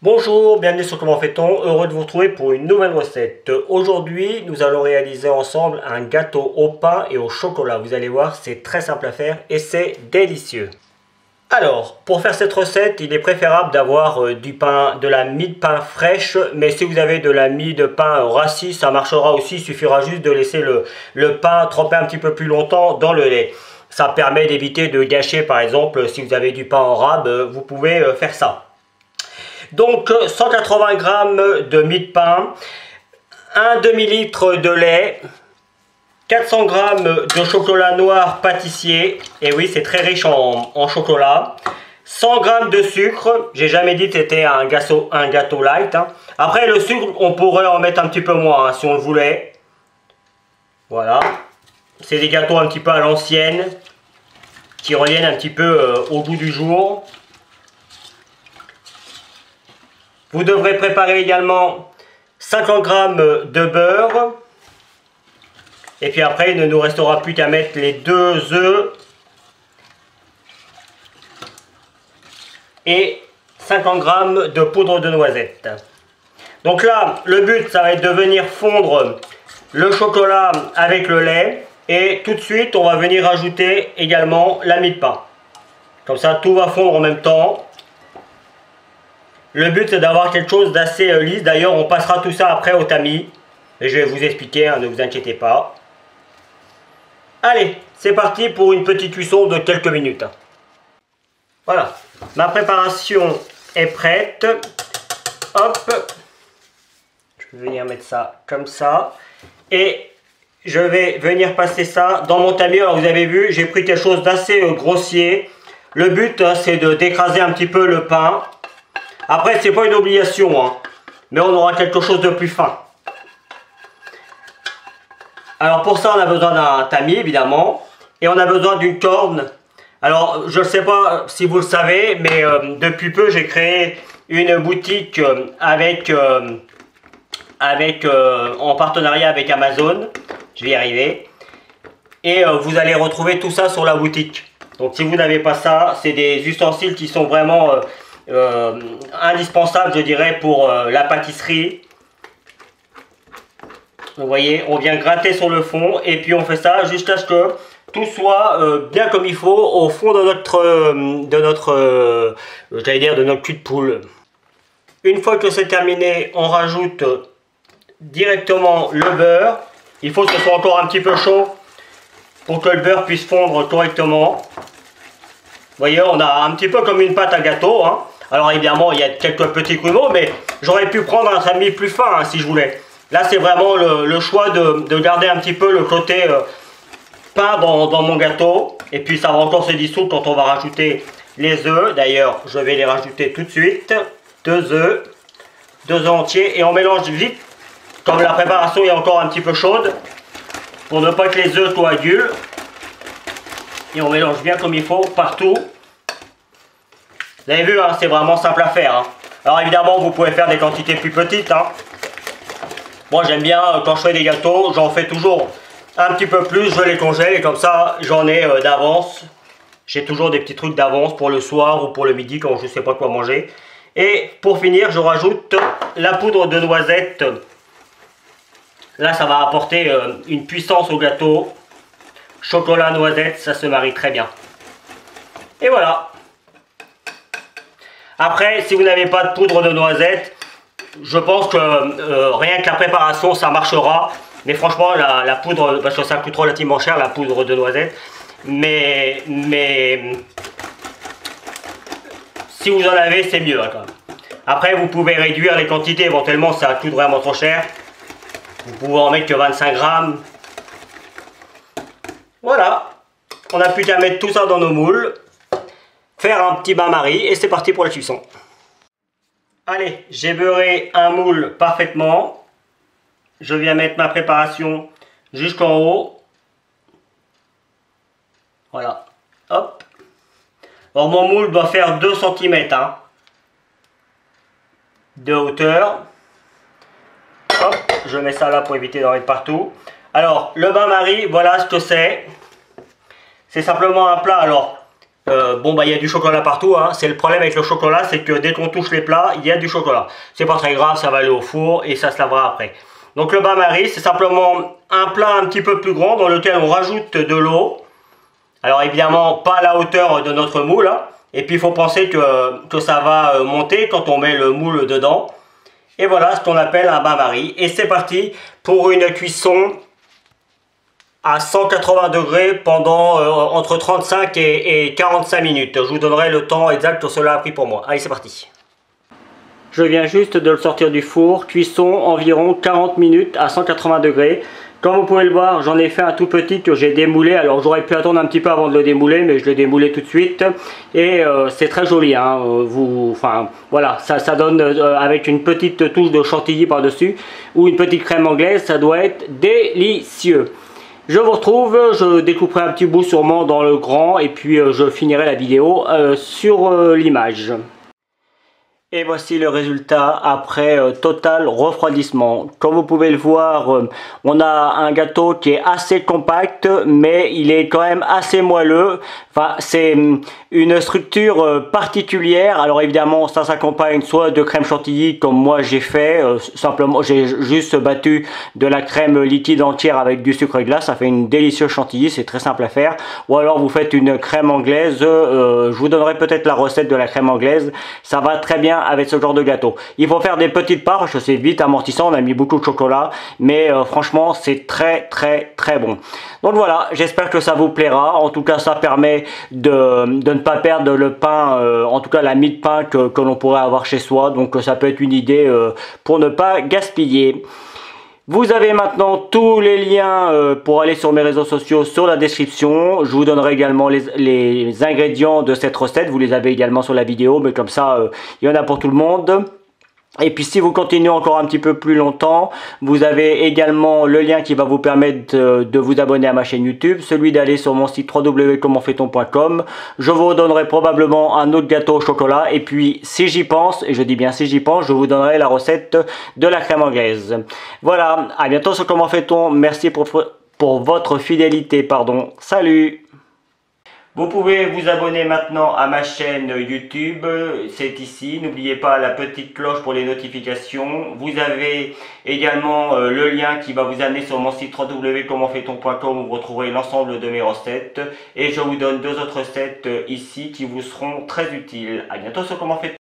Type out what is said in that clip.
Bonjour, bienvenue sur Comment fait-on, heureux de vous retrouver pour une nouvelle recette. Aujourd'hui, nous allons réaliser ensemble un gâteau au pain et au chocolat. Vous allez voir, c'est très simple à faire et c'est délicieux. Alors, pour faire cette recette, il est préférable d'avoir du pain, de la mie de pain fraîche, mais si vous avez de la mie de pain rassis, ça marchera aussi, il suffira juste de laisser le pain tremper un petit peu plus longtemps dans le lait. Ça permet d'éviter de gâcher, par exemple, si vous avez du pain en rab, vous pouvez faire ça. Donc 180 g de mie de pain, un demi-litre de lait, 400 g de chocolat noir pâtissier, et oui c'est très riche en chocolat, 100 g de sucre, j'ai jamais dit que c'était un gâteau light, hein. Après le sucre on pourrait en mettre un petit peu moins hein, si on le voulait. Voilà, c'est des gâteaux un petit peu à l'ancienne, qui reviennent un petit peu au goût du jour. Vous devrez préparer également 50 g de beurre. Et puis après, il ne nous restera plus qu'à mettre les 2 œufs et 50 g de poudre de noisette. Donc là, le but, ça va être de venir fondre le chocolat avec le lait. Et tout de suite, on va venir ajouter également la mie de pain. Comme ça, tout va fondre en même temps. Le but c'est d'avoir quelque chose d'assez lisse. D'ailleurs on passera tout ça après au tamis. Et je vais vous expliquer, hein, ne vous inquiétez pas. Allez, c'est parti pour une petite cuisson de quelques minutes. Voilà, ma préparation est prête. Hop. Je vais venir mettre ça comme ça. Et je vais venir passer ça dans mon tamis. Alors vous avez vu, j'ai pris quelque chose d'assez grossier. Le but c'est de d'écraser un petit peu le pain. Après, c'est pas une obligation, hein, mais on aura quelque chose de plus fin. Alors pour ça, on a besoin d'un tamis, évidemment, et on a besoin d'une corne. Alors, je ne sais pas si vous le savez, mais depuis peu, j'ai créé une boutique en partenariat avec Amazon. Je vais y arriver. Et vous allez retrouver tout ça sur la boutique. Donc si vous n'avez pas ça, c'est des ustensiles qui sont vraiment... indispensable je dirais pour la pâtisserie. Vous voyez, on vient gratter sur le fond et puis on fait ça jusqu'à ce que tout soit bien comme il faut au fond de notre cul de poule. Une fois que c'est terminé, on rajoute directement le beurre. Il faut que ce soit encore un petit peu chaud pour que le beurre puisse fondre correctement. Vous voyez, on a un petit peu comme une pâte à gâteau, hein. Alors évidemment, il y a quelques petits grumeaux, mais j'aurais pu prendre un tamis plus fin hein, si je voulais. Là, c'est vraiment le choix de garder un petit peu le côté pain dans mon gâteau. Et puis, ça va encore se dissoudre quand on va rajouter les œufs. D'ailleurs, je vais les rajouter tout de suite. 2 œufs entiers. Et on mélange vite, comme la préparation est encore un petit peu chaude, pour ne pas que les œufs coagulent. Et on mélange bien comme il faut, partout. Vous avez vu, hein, c'est vraiment simple à faire. Hein. Alors évidemment, vous pouvez faire des quantités plus petites. Hein. Moi, j'aime bien, quand je fais des gâteaux, j'en fais toujours un petit peu plus. Je les congèle et comme ça, j'en ai d'avance. J'ai toujours des petits trucs d'avance pour le soir ou pour le midi quand je ne sais pas quoi manger. Et pour finir, je rajoute la poudre de noisette. Là, ça va apporter une puissance au gâteau. Chocolat, noisette, ça se marie très bien. Et voilà. Après, si vous n'avez pas de poudre de noisette, je pense que rien que la préparation, ça marchera. Mais franchement, la poudre, parce que ça coûte relativement cher, la poudre de noisette. Mais si vous en avez, c'est mieux. Hein, quand même. Après, vous pouvez réduire les quantités. Éventuellement, ça coûte vraiment trop cher. Vous pouvez en mettre que 25 grammes. Voilà. On n'a plus qu'à mettre tout ça dans nos moules. Faire un petit bain-marie et c'est parti pour la cuisson. Allez, j'ai beurré un moule parfaitement. Je viens mettre ma préparation jusqu'en haut. Voilà. Hop. Alors mon moule doit faire 2 cm hein, de hauteur. Hop, je mets ça là pour éviter d'en mettre partout. Alors, le bain-marie, voilà ce que c'est. C'est simplement un plat. Alors, Bon bah il y a du chocolat partout, hein. C'est le problème avec le chocolat, c'est que dès qu'on touche les plats, il y a du chocolat. C'est pas très grave, ça va aller au four et ça se lavera après. Donc le bain-marie, c'est simplement un plat un petit peu plus grand dans lequel on rajoute de l'eau. Alors évidemment pas à la hauteur de notre moule, hein. Et puis il faut penser que ça va monter quand on met le moule dedans. Et voilà ce qu'on appelle un bain-marie. Et c'est parti pour une cuisson à 180 degrés pendant entre 35 et 45 minutes. Je vous donnerai le temps exact que cela a pris pour moi. Allez, c'est parti. Je viens juste de le sortir du four. Cuisson environ 40 minutes à 180 degrés. Comme vous pouvez le voir, j'en ai fait un tout petit que j'ai démoulé. Alors j'aurais pu attendre un petit peu avant de le démouler, mais je l'ai démoulé tout de suite. Et c'est très joli, hein. Enfin voilà, ça donne avec une petite touche de chantilly par-dessus ou une petite crème anglaise, ça doit être délicieux. Je vous retrouve, je découperai un petit bout sûrement dans le grand et puis je finirai la vidéo sur l'image. Et voici le résultat après total refroidissement. Comme vous pouvez le voir, on a un gâteau qui est assez compact, mais il est quand même assez moelleux. Enfin, c'est une structure particulière. Alors évidemment, ça s'accompagne soit de crème chantilly, comme moi j'ai fait. Simplement, j'ai juste battu de la crème liquide entière avec du sucre glace. Ça fait une délicieuse chantilly, c'est très simple à faire. Ou alors vous faites une crème anglaise. Je vous donnerai peut-être la recette de la crème anglaise. Ça va très bien avec ce genre de gâteau. Il faut faire des petites parts parce que c'est vite amortissant. On a mis beaucoup de chocolat, mais franchement c'est très bon. Donc voilà, j'espère que ça vous plaira. En tout cas, ça permet de ne pas perdre le pain, en tout cas la mie de pain que l'on pourrait avoir chez soi. Donc ça peut être une idée pour ne pas gaspiller. Vous avez maintenant tous les liens pour aller sur mes réseaux sociaux sur la description. Je vous donnerai également les ingrédients de cette recette. Vous les avez également sur la vidéo, mais comme ça, il y en a pour tout le monde. Et puis si vous continuez encore un petit peu plus longtemps, vous avez également le lien qui va vous permettre de vous abonner à ma chaîne YouTube, celui d'aller sur mon site www.commentfaiton.com. Je vous donnerai probablement un autre gâteau au chocolat et puis si j'y pense, et je dis bien si j'y pense, je vous donnerai la recette de la crème anglaise. Voilà, à bientôt sur Comment Fait-on. Merci pour votre fidélité, pardon. Salut! Vous pouvez vous abonner maintenant à ma chaîne YouTube, c'est ici. N'oubliez pas la petite cloche pour les notifications. Vous avez également le lien qui va vous amener sur mon site www.commentfaiton.com où vous retrouverez l'ensemble de mes recettes. Et je vous donne deux autres recettes ici qui vous seront très utiles. À bientôt sur Comment Fait-on.